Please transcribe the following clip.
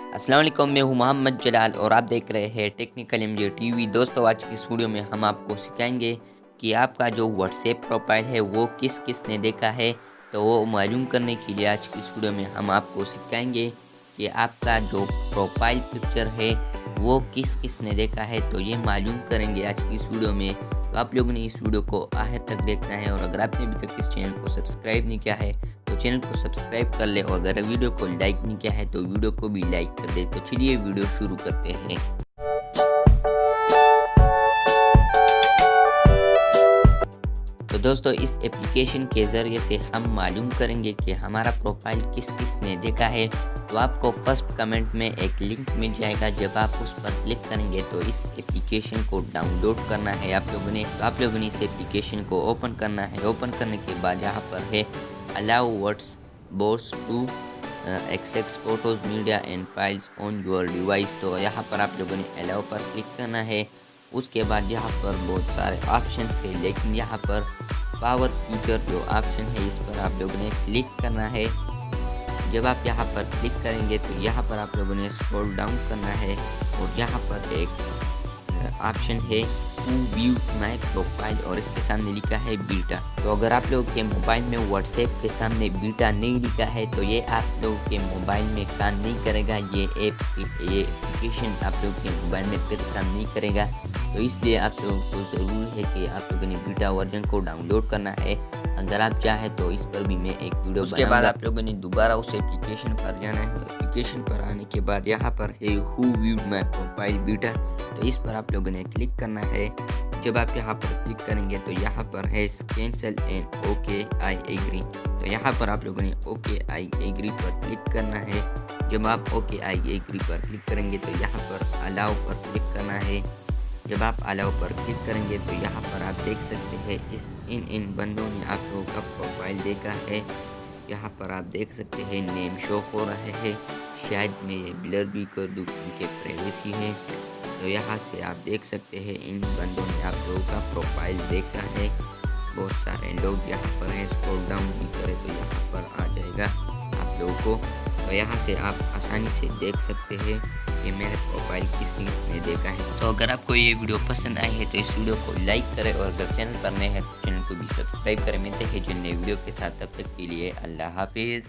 अस्सलाम वालेकुम, मैं हूं मोहम्मद जलाल और आप देख रहे हैं टेक्निकल एमजे टीवी। दोस्तों, आज की इस वीडियो में हम आपको सिखाएंगे कि आपका जो व्हाट्सएप प्रोफाइल है वो किस किस ने देखा है। तो वो मालूम करने के लिए आज की इस वीडियो में हम आपको सिखाएंगे कि आपका जो प्रोफाइल पिक्चर है वो किस किस ने देखा है। तो ये मालूम करेंगे आज की इस वीडियो में। तो आप लोगों ने इस वीडियो को आखिर तक देखना है और अगर आपने अभी तक इस चैनल को सब्सक्राइब नहीं किया है तो चैनल को सब्सक्राइब कर ले और अगर वीडियो को लाइक नहीं किया है तो वीडियो को भी लाइक कर दे। तो चलिए वीडियो शुरू करते हैं। तो दोस्तों, इस एप्लीकेशन के ज़रिए से हम मालूम करेंगे कि हमारा प्रोफाइल किस किस ने देखा है। तो आपको फर्स्ट कमेंट में एक लिंक मिल जाएगा, जब आप उस पर क्लिक करेंगे तो इस एप्लीकेशन को डाउनलोड करना है आप लोगों ने इस एप्लीकेशन को ओपन करना है। ओपन करने के बाद यहाँ पर है allow Whats Bots to access photos media and files on your device. तो यहाँ पर आप लोगों ने अलाउ पर क्लिक करना है। उसके बाद यहाँ पर बहुत सारे ऑप्शन है, लेकिन यहाँ पर पावर फ्यूचर जो ऑप्शन है इस पर आप लोगों ने क्लिक करना है। जब आप यहाँ पर क्लिक करेंगे तो यहाँ पर आप लोगों ने स्क्रॉल डाउन करना है और यहाँ पर एक ऑप्शन है टू व्यू माय प्रोफाइल और इसके सामने लिखा है बीटा। तो अगर आप लोगों के मोबाइल में व्हाट्सएप के सामने बीटा नहीं लिखा है तो ये आप लोगों के मोबाइल में काम नहीं करेगा। ये एप्लीकेशन आप लोगों के मोबाइल में फिर काम नहीं करेगा। तो इसलिए आप लोगों को ज़रूरी है कि आप लोगों ने बीटा वर्जन को डाउनलोड करना है। अगर आप चाहें तो इस पर भी मैं एक वीडियो उसके बाद आप लोगों ने दोबारा उस एप्लीकेशन पर जाना है। एप्लीकेशन पर आने के बाद यहाँ पर है who viewed my profile beta. तो इस पर आप लोगों ने क्लिक करना है। जब आप यहाँ पर क्लिक करेंगे तो यहाँ पर है cancel and okay I agree. तो यहाँ पर आप लोगों ने ओके आई एग्री पर क्लिक करना है। जब आप ओके आई एग्री पर क्लिक करेंगे तो यहाँ पर अलाउ पर क्लिक करना है। जब आप अलाउ पर क्लिक करेंगे तो यहाँ पर आप देख सकते हैं इन बंदों ने आप लोगों का प्रोफाइल देखा है। यहाँ पर आप देख सकते हैं नेम शो हो रहे हैं। शायद मैं ये ब्लर भी कर दूँ क्योंकि प्राइवेसी है। तो यहाँ से आप देख सकते हैं इन बंदों ने आप लोगों का प्रोफाइल देखा है। बहुत सारे लोग यहाँ पर हैं। स्क्रॉल डाउन भी करें तो यहाँ पर आ जाएगा आप लोगों को। तो यहाँ से आप आसानी से देख सकते हैं कि मेरे प्रोफाइल किस ने देखा है। तो अगर आपको ये वीडियो पसंद आई है तो इस वीडियो को लाइक करें और अगर चैनल पर नए हैं तो चैनल को भी सब्सक्राइब करें। मिलते हैं जो नए वीडियो के साथ, तब तक के लिए अल्लाह हाफिज़।